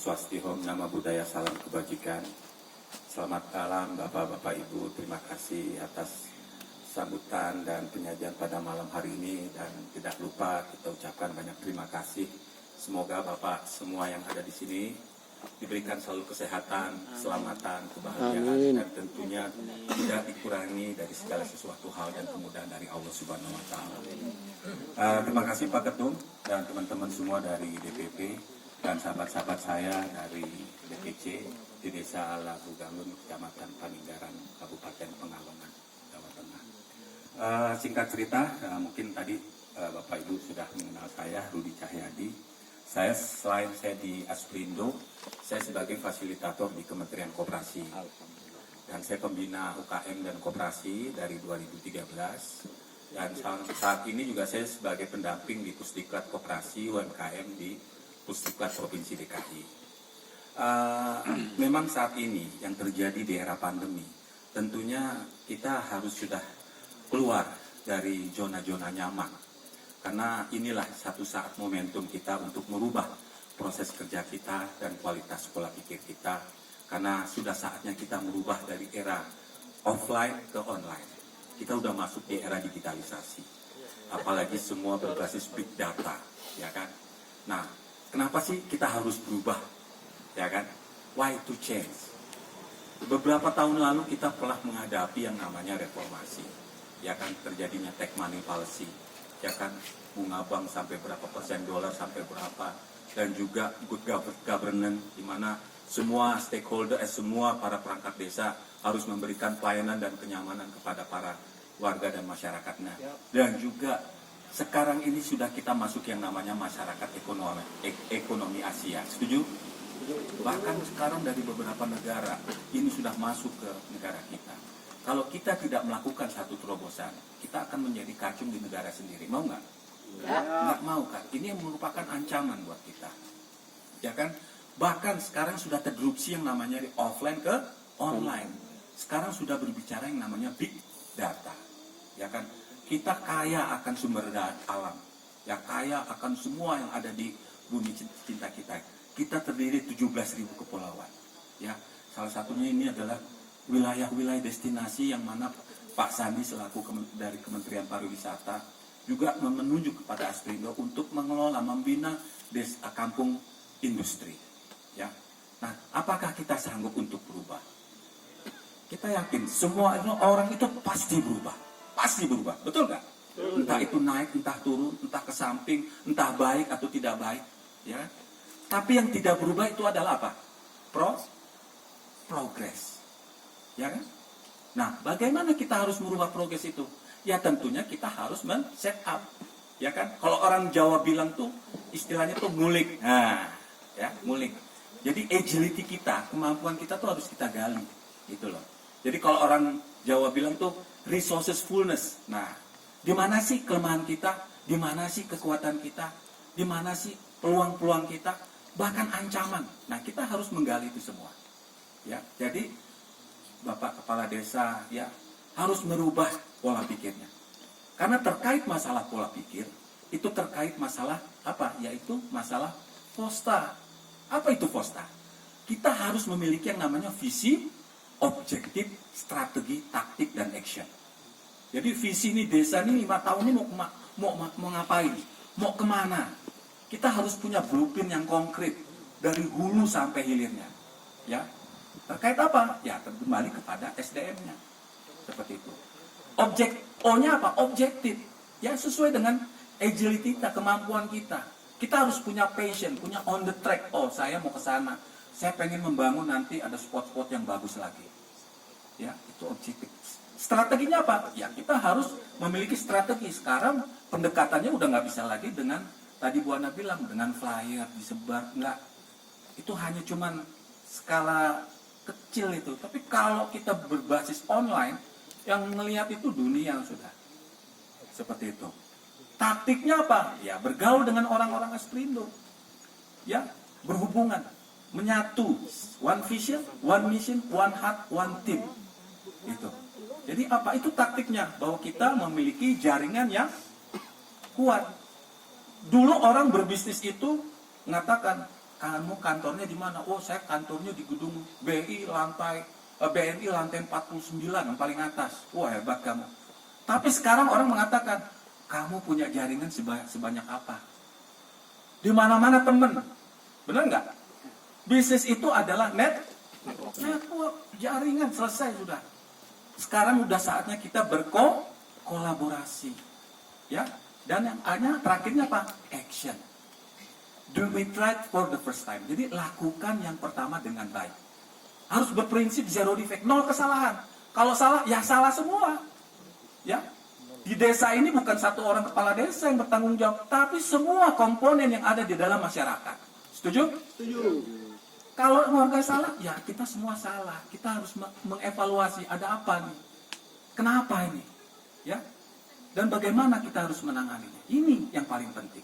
Swastiastu, Nama Budaya, Salam Kebajikan. Selamat malam Bapak-Bapak Ibu, terima kasih atas sambutan dan penyajian pada malam hari ini. Dan tidak lupa kita ucapkan banyak terima kasih. Semoga Bapak semua yang ada di sini diberikan selalu kesehatan, keselamatan, kebahagiaan, dan tentunya tidak dikurangi dari segala sesuatu hal dan kemudahan dari Allah Subhanahu Wa Taala. Terima kasih Pak Ketum dan teman-teman semua dari DPP dan sahabat-sahabat saya dari DPC di Desa Labu Galun, Kecamatan Paninggaran, Kabupaten Pekalongan, Jawa Tengah. Singkat cerita, mungkin tadi Bapak Ibu sudah mengenal saya, Rudi Cahyadi. Selain saya di Asprindo, saya sebagai fasilitator di Kementerian Koperasi. Dan saya pembina UKM dan Koperasi dari 2013. Dan saat ini juga saya sebagai pendamping di Pusdiklat Koperasi UMKM di Pusdiklat Provinsi DKI. Memang saat ini yang terjadi di era pandemi, tentunya kita harus sudah keluar dari zona-zona nyaman. Karena inilah satu saat momentum kita untuk merubah proses kerja kita dan kualitas pola pikir kita. Karena sudah saatnya kita merubah dari era offline ke online. Kita udah masuk di era digitalisasi. Apalagi semua berbasis big data, ya kan? Nah, kenapa sih kita harus berubah, ya kan? Why to change? Beberapa tahun lalu kita telah menghadapi yang namanya reformasi, ya kan? Terjadinya tech money policy, ya kan, bunga bank sampai berapa persen, dolar sampai berapa, dan juga good governance, di mana semua stakeholder, semua para perangkat desa harus memberikan pelayanan dan kenyamanan kepada para warga dan masyarakatnya. Dan juga sekarang ini sudah kita masuk yang namanya masyarakat ekonomi Asia, setuju? Bahkan sekarang dari beberapa negara ini sudah masuk ke negara kita. Kalau kita tidak melakukan satu terobosan, kita akan menjadi kacung di negara sendiri. Mau nggak? Nggak mau kan? Ini yang merupakan ancaman buat kita. Ya kan? Bahkan sekarang sudah tererupsi yang namanya dari offline ke online. Sekarang sudah berbicara yang namanya big data. Ya kan? Kita kaya akan sumber daya alam. Ya, kaya akan semua yang ada di bumi cinta kita. Kita terdiri 17.000 kepulauan. Ya, salah satunya ini adalah wilayah-wilayah destinasi yang mana Pak Sandi selaku dari Kementerian Pariwisata juga menunjuk kepada Asprindo untuk mengelola, membina kampung industri. Ya, nah, apakah kita sanggup untuk berubah? Kita yakin semua orang itu pasti berubah, betul nggak? Entah itu naik, entah turun, entah ke samping, entah baik atau tidak baik, ya. Tapi yang tidak berubah itu adalah apa? Progress. Ya kan? Nah, bagaimana kita harus merubah progres itu? Ya tentunya kita harus men-set up. Ya kan? Kalau orang Jawa bilang tuh istilahnya tuh ngulik. Nah, ya, ngulik. Jadi agility kita, kemampuan kita tuh harus kita gali. Gitu loh. Jadi kalau orang Jawa bilang tuh resourcefulness. Nah, di mana sih kelemahan kita? Di mana sih kekuatan kita? Di mana sih peluang-peluang kita? Bahkan ancaman. Nah, kita harus menggali itu semua. Ya, jadi Bapak Kepala Desa ya harus merubah pola pikirnya. Karena terkait masalah pola pikir, itu terkait masalah apa? Yaitu masalah FOSTA. Apa itu FOSTA? Kita harus memiliki yang namanya visi, objektif, strategi, taktik, dan action. Jadi visi ini desa ini 5 tahun ini mau ngapain? Mau kemana? Kita harus punya blueprint yang konkret dari hulu sampai hilirnya. Ya. Terkait apa? Ya, kembali kepada SDM-nya. Seperti itu. O-nya apa? Objektif. Ya, sesuai dengan agility kita, kemampuan kita. Kita harus punya passion, punya on the track. Oh, saya mau ke sana. Saya pengen membangun nanti ada spot-spot yang bagus lagi. Ya, itu objektif. Strateginya apa? Ya, kita harus memiliki strategi. Sekarang pendekatannya udah nggak bisa lagi dengan, tadi Bu Ana bilang, dengan flyer, disebar. Nggak. Itu hanya cuman skala kecil itu, tapi kalau kita berbasis online, yang melihat itu dunia sudah seperti itu. Taktiknya apa? Ya bergaul dengan orang-orang Asprindo, ya berhubungan, menyatu, one vision, one mission, one heart, one team. Itu. Jadi apa itu taktiknya? Bahwa kita memiliki jaringan yang kuat. Dulu orang berbisnis itu mengatakan Kamu kantornya di mana? Oh, saya kantornya di gedung BNI lantai 49 yang paling atas. Wah, hebat kamu. Tapi sekarang orang mengatakan, kamu punya jaringan sebanyak apa? Di mana-mana temen. Benar nggak? Bisnis itu adalah network, jaringan, selesai sudah. Sekarang udah saatnya kita berkolaborasi. Ya, dan yang terakhirnya apa? Action. Do it right for the first time. Jadi lakukan yang pertama dengan baik. Harus berprinsip zero defect, nol kesalahan. Kalau salah, ya salah semua. Ya, di desa ini bukan satu orang kepala desa yang bertanggung jawab, tapi semua komponen yang ada di dalam masyarakat. Setuju? Setuju. Kalau warga salah, ya kita semua salah. Kita harus mengevaluasi ada apa nih, kenapa ini, ya, dan bagaimana kita harus menanganinya. Ini yang paling penting,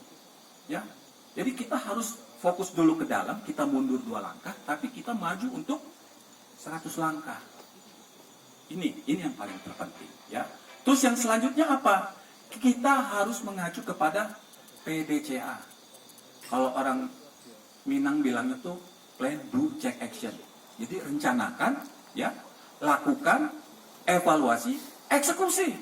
ya. Jadi kita harus fokus dulu ke dalam, kita mundur 2 langkah, tapi kita maju untuk 100 langkah. Ini yang paling terpenting, ya. Terus yang selanjutnya apa? Kita harus mengacu kepada PDCA. Kalau orang Minang bilangnya tuh plan, do, check, action. Jadi rencanakan, ya, lakukan, evaluasi, eksekusi.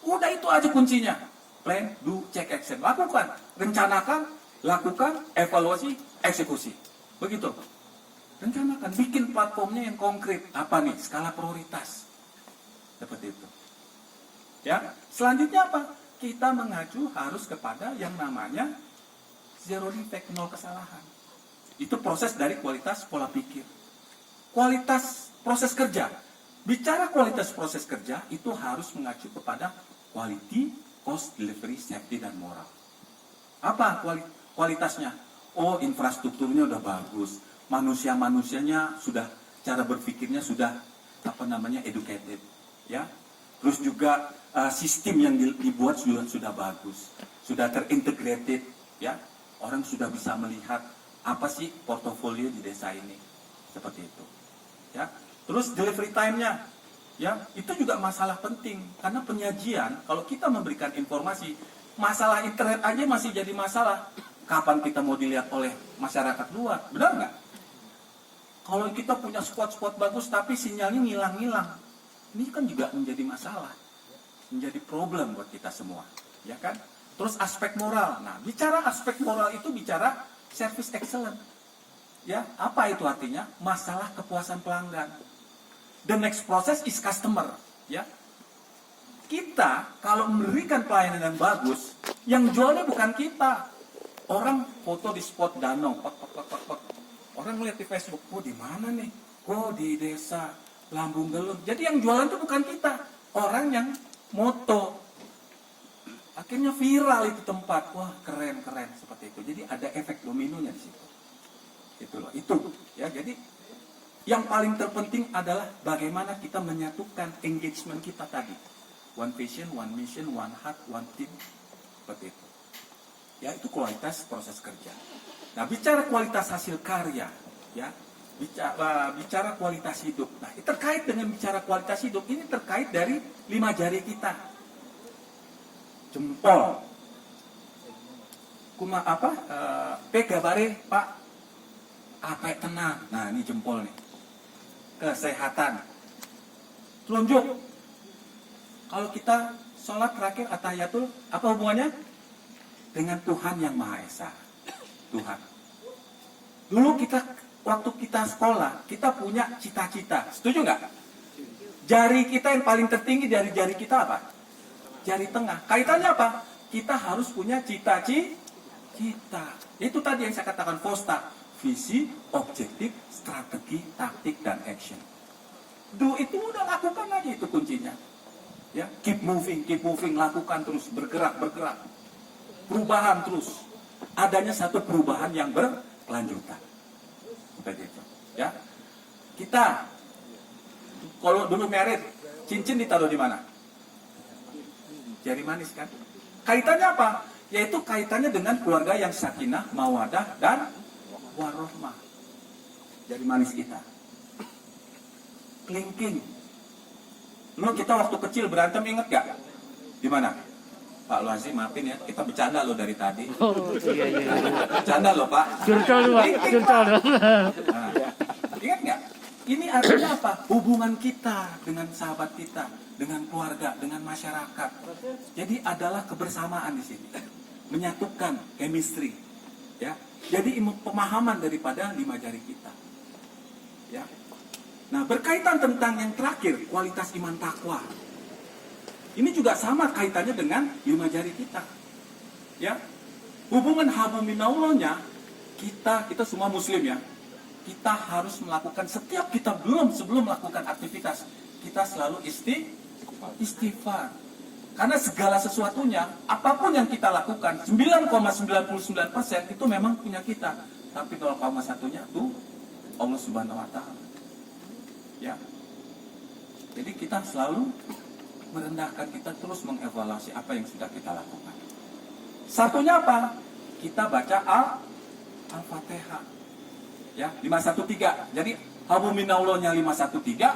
Udah itu aja kuncinya. Plan, do, check, action. Lakukan, rencanakan, lakukan, evaluasi, eksekusi. Begitu. Rencanakan, bikin platformnya yang konkret. Apa nih? Skala prioritas. Seperti itu. Ya, selanjutnya apa? Kita mengacu harus kepada yang namanya zero defect, nol kesalahan. Itu proses dari kualitas pola pikir. Kualitas proses kerja. Bicara kualitas proses kerja, itu harus mengacu kepada quality, cost, delivery, safety, dan moral. Apa kualitasnya? Oh, infrastrukturnya udah bagus. Manusia-manusianya sudah, cara berpikirnya sudah, educated. Ya. Terus juga sistem yang dibuat sudah bagus. Sudah terintegrated. Ya. Orang sudah bisa melihat apa sih portofolio di desa ini, seperti itu, ya. Terus delivery time-nya, ya, itu juga masalah penting karena penyajian. Kalau kita memberikan informasi, masalah internet aja masih jadi masalah. Kapan kita mau dilihat oleh masyarakat luar, benar nggak? Kalau kita punya spot-spot bagus tapi sinyalnya ngilang-ngilang, ini kan juga menjadi masalah, menjadi problem buat kita semua, ya kan? Terus aspek moral. Nah, bicara aspek moral itu bicara service excellent. Ya, apa itu artinya? Masalah kepuasan pelanggan. The next process is customer. Ya, kita kalau memberikan pelayanan yang bagus, yang jualnya bukan kita. Orang foto di spot danau, orang lihat di Facebook, oh di mana nih? Oh di desa Lambung Gelung. Jadi yang jualan itu bukan kita, orang yang moto. Akhirnya viral itu tempat, wah keren seperti itu. Jadi ada efek dominonya di situ. Itu loh, itu ya. Jadi yang paling terpenting adalah bagaimana kita menyatukan engagement kita tadi. One vision, one mission, one heart, one team. Seperti itu. Ya, itu kualitas proses kerja. Nah, bicara kualitas hasil karya, ya, bicara kualitas hidup. Nah, terkait dengan bicara kualitas hidup, ini terkait dari 5 jari kita. Jempol, pegabare Pak, apa tenang. Nah, ini jempol nih. Kesehatan, telunjuk. Kalau kita sholat terakhir atahiyatul, apa hubungannya? Dengan Tuhan yang Maha Esa. Tuhan. Dulu waktu kita sekolah, kita punya cita-cita. Setuju nggak? Jari kita yang paling tertinggi dari jari kita apa? Jari tengah. Kaitannya apa? Kita harus punya cita-cita. Itu tadi yang saya katakan FOSTA. Visi, objektif, strategi, taktik, dan action. Do itu udah lakukan aja, itu kuncinya. Ya, keep moving, lakukan terus, bergerak. Perubahan terus. Adanya satu perubahan yang berkelanjutan. Seperti itu. Ya. Kita kalau dulu merit, cincin ditaruh di mana? Jari manis kan? Kaitannya apa? Yaitu kaitannya dengan keluarga yang sakinah, mawadah, dan warohmah. Jari manis kita. Kelingking. Kita waktu kecil berantem, inget gak? Di mana? Pak Luazi, maafin ya, kita bercanda loh dari tadi. Oh, iya. Bercanda loh Pak. Curcol, Pak. Curcol. Nah, ingat nggak? Ini artinya apa? Hubungan kita dengan sahabat kita, dengan keluarga, dengan masyarakat. Jadi adalah kebersamaan di sini, menyatukan chemistry, ya. Jadi pemahaman daripada 5 jari kita, ya. Nah, berkaitan tentang yang terakhir, kualitas iman takwa. Ini juga sama kaitannya dengan 5 jari kita, ya. Hubungan habu minallahnya kita semua muslim ya. Kita harus melakukan setiap kita sebelum melakukan aktivitas, kita selalu istighfar. Karena segala sesuatunya, apapun yang kita lakukan, 9,99% itu memang punya kita. Tapi 0,1-nya itu Allah Subhanahu wa Ta'ala. Ya. Jadi kita selalu merendahkan, kita terus mengevaluasi apa yang sudah kita lakukan. Satunya apa? Kita baca Al-Fatihah. Ya, 513. Jadi habu minallahnya 513,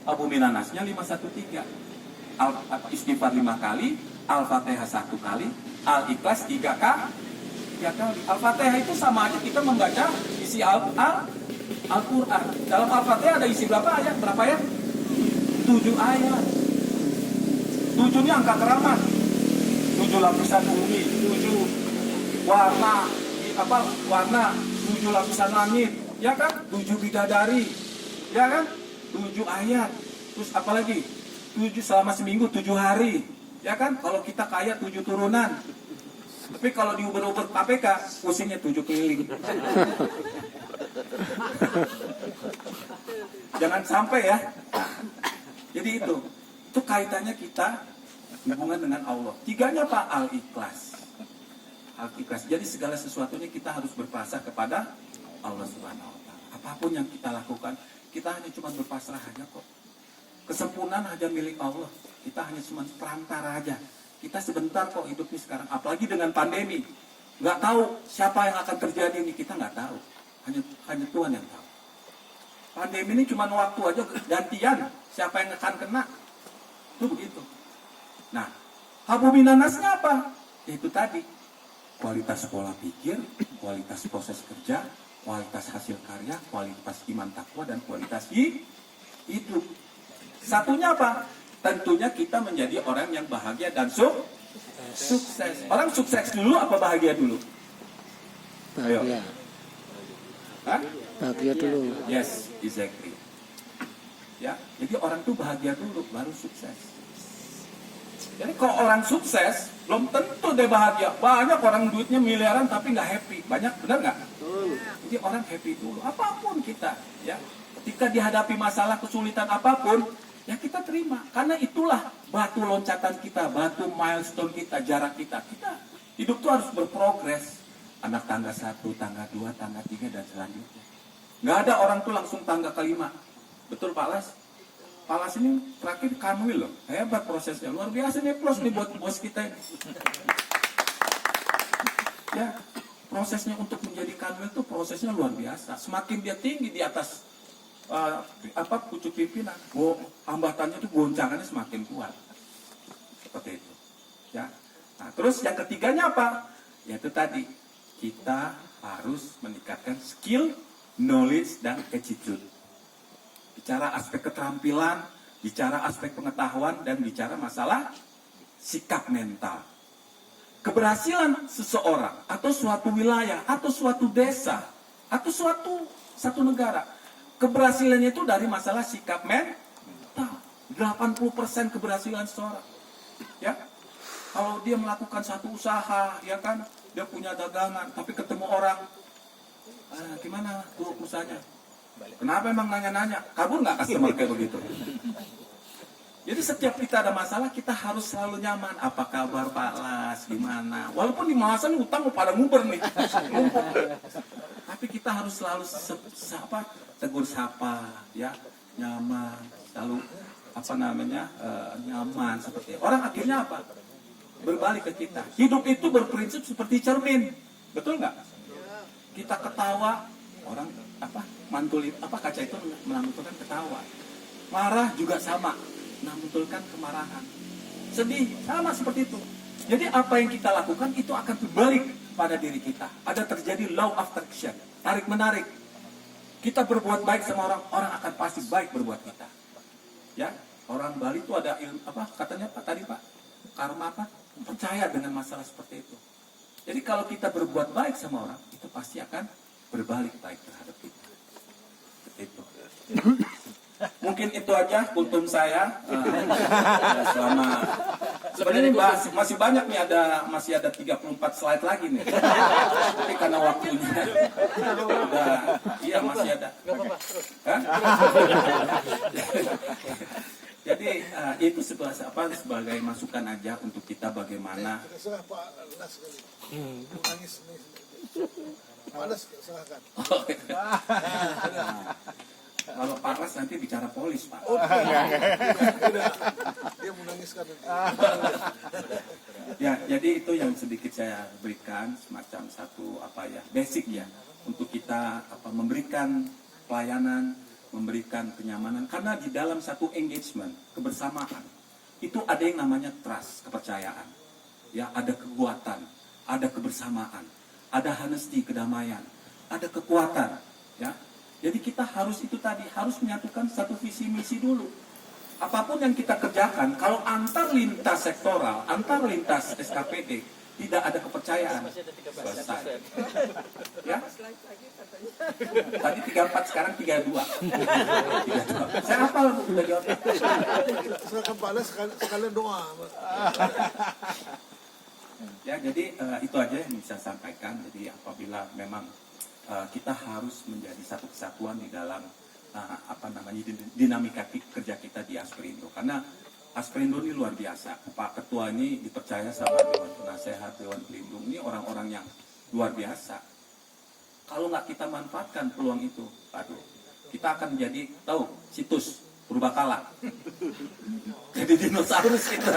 habu minanasnya 513. Istighfar 5 kali, Al-Fatihah 1 kali, Al-Ikhlas 3 kali. Al-Fatihah itu sama aja kita membaca isi Al-Quran. Dalam Al-Fatihah ada isi berapa ayat? Berapa ayat? 7 ayat. 7 ini angka keramat. 7 lapisan bumi, 7 warna, 7 lapisan langit, ya kan? 7 bidadari, ya kan? 7 ayat. Terus apa lagi? 7 selama seminggu, 7 hari, ya kan? Kalau kita kaya 7 turunan. Tapi kalau diuber-uber KPK, pusingnya 7 keliling. Jangan sampai ya. Jadi itu kaitannya kita hubungan dengan Allah. 3-nya apa? Al-Ikhlas. Al-Ikhlas. Jadi segala sesuatunya kita harus berpasrah kepada Allah Subhanahu wa Ta'ala. Apapun yang kita lakukan, kita hanya cuma berpasrah aja kok. Kesempurnaan hanya milik Allah. Kita hanya cuma perantara aja. Kita sebentar kok hidup ini sekarang. Apalagi dengan pandemi. Nggak tahu siapa yang akan terjadi ini, kita nggak tahu. Hanya Tuhan yang tahu. Pandemi ini cuma waktu aja gantian. Siapa yang akan kena? Itu begitu. Nah, habu minanasnya apa? Itu tadi. Kualitas pola pikir, kualitas proses kerja, kualitas hasil karya, kualitas iman takwa, dan kualitas hidup. Satunya apa? Tentunya kita menjadi orang yang bahagia dan sukses. Orang sukses dulu apa bahagia dulu? Bahagia. Hah? Bahagia dulu. Yes, exactly. Ya, jadi orang tuh bahagia dulu, baru sukses. Jadi kalau orang sukses, belum tentu dia bahagia. Banyak orang duitnya miliaran tapi nggak happy. Banyak, benar nggak? Jadi orang happy dulu. Apapun kita, ya. Ketika dihadapi masalah kesulitan apapun, ya kita terima. Karena itulah batu loncatan kita, batu milestone kita, jarak kita. Kita hidup tuh harus berprogres. Anak tangga 1, tangga 2, tangga 3, dan selanjutnya. Nggak ada orang tuh langsung tangga ke-5. Betul Pak Las? Pak Las ini terakhir kanwil loh. Hebat prosesnya. Luar biasa nih plus nih buat bos kita ini. Ya, prosesnya untuk menjadi kanwil tuh prosesnya luar biasa. Semakin dia tinggi di atas pucuk pimpinan, hambatannya tuh goncangannya semakin kuat. Seperti itu. Ya. Nah, terus yang ketiganya apa? Yaitu tadi kita harus meningkatkan skill, knowledge, dan attitude. Bicara aspek keterampilan, bicara aspek pengetahuan, dan bicara masalah sikap mental. Keberhasilan seseorang, atau suatu wilayah, atau suatu desa, atau satu negara, keberhasilannya itu dari masalah sikap mental. 80% keberhasilan seseorang. Ya, kalau dia melakukan satu usaha, ya kan, dia punya dagangan, tapi ketemu orang, gimana tuh usahanya? Kenapa emang nanya-nanya? Kabur nggak customer kayak begitu? Jadi setiap kita ada masalah, kita harus selalu nyaman. Apa kabar Pak Las? Gimana? Walaupun di masalah utang mau pada nguber nih, numpuk. Tapi kita harus selalu tegur sapa, ya, nyaman, selalu nyaman seperti itu. Orang akhirnya apa? Berbalik ke kita. Hidup itu berprinsip seperti cermin, betul nggak? Kita ketawa, orang kaca itu memantulkan ketawa. Marah juga sama, memantulkan kemarahan. sedih, sama seperti itu. Jadi apa yang kita lakukan itu akan berbalik pada diri kita. Ada terjadi law of attraction, tarik menarik. Kita berbuat baik sama orang, orang akan pasti baik berbuat kita. Ya, orang Bali itu ada ilmu apa katanya Pak tadi Pak? Karma apa? Percaya dengan masalah seperti itu. Jadi kalau kita berbuat baik sama orang, itu pasti akan berbalik baik terhadap kita. Seperti itu. Mungkin itu aja kultum saya selama sebenarnya masih banyak nih, masih ada 34 slide lagi nih. Tapi karena waktunya udah iya masih ada. Hah? Jadi itu sebagai masukan aja untuk kita bagaimana. Serah Pak Las kali. Menangis nih. Panas serahkan. Kalau panas nanti bicara polis Pak. Tidak. Dia menangiskan. Ya, jadi itu yang sedikit saya berikan semacam satu basic ya untuk kita memberikan pelayanan, memberikan kenyamanan karena di dalam satu engagement, kebersamaan itu ada yang namanya trust, kepercayaan. Ya, ada kekuatan, ada kebersamaan, ada honesty, kedamaian, ada kekuatan, ya. Jadi kita harus menyatukan satu visi misi dulu. Apapun yang kita kerjakan, kalau antar lintas sektoral, antar lintas SKPD, tidak ada kepercayaan, selesai. Ya? Tadi 34, sekarang 32. Saya hafal dari otak. Serahkan Pak Las sekalian doa. Ya, jadi itu aja yang bisa saya sampaikan. Jadi apabila memang kita harus menjadi satu kesatuan di dalam dinamika kerja kita di Asperindo, karena Asperindo ini luar biasa. Pak Ketua ini dipercaya sama Dewan Penasehat, Dewan Pelindung, ini orang-orang yang luar biasa. Kalau nggak kita manfaatkan peluang itu, aduh, kita akan menjadi situs purbakala, jadi dinosaurus kita,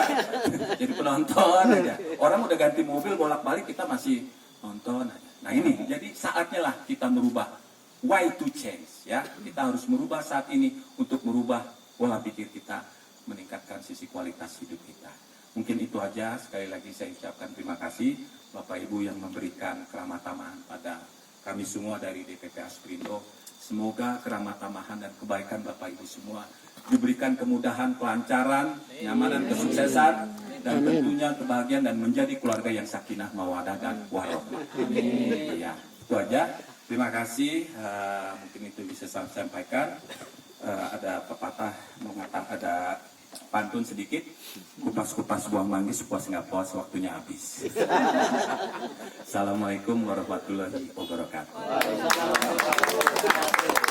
jadi penonton aja. Orang udah ganti mobil bolak-balik, kita masih nonton aja. Nah ini, jadi saatnya lah kita merubah. Why to change? Ya, kita harus merubah saat ini untuk merubah pola pikir kita, meningkatkan sisi kualitas hidup kita. Mungkin itu aja. Sekali lagi saya ucapkan terima kasih Bapak Ibu yang memberikan keramat-tamahan pada kami semua dari DPP Asperindo. Semoga keramat-tamahan dan kebaikan Bapak Ibu semua diberikan kemudahan, kelancaran, nyamanan, kesuksesan, dan tentunya kebahagiaan dan menjadi keluarga yang sakinah, mawadah, dan warahmah. Ya, itu aja. Terima kasih. Mungkin itu bisa saya sampaikan. Ada pepatah mengatakan, ada pantun sedikit. Kupas-kupas buang manggis, puas nggak puas, waktunya habis. Assalamualaikum warahmatullahi wabarakatuh.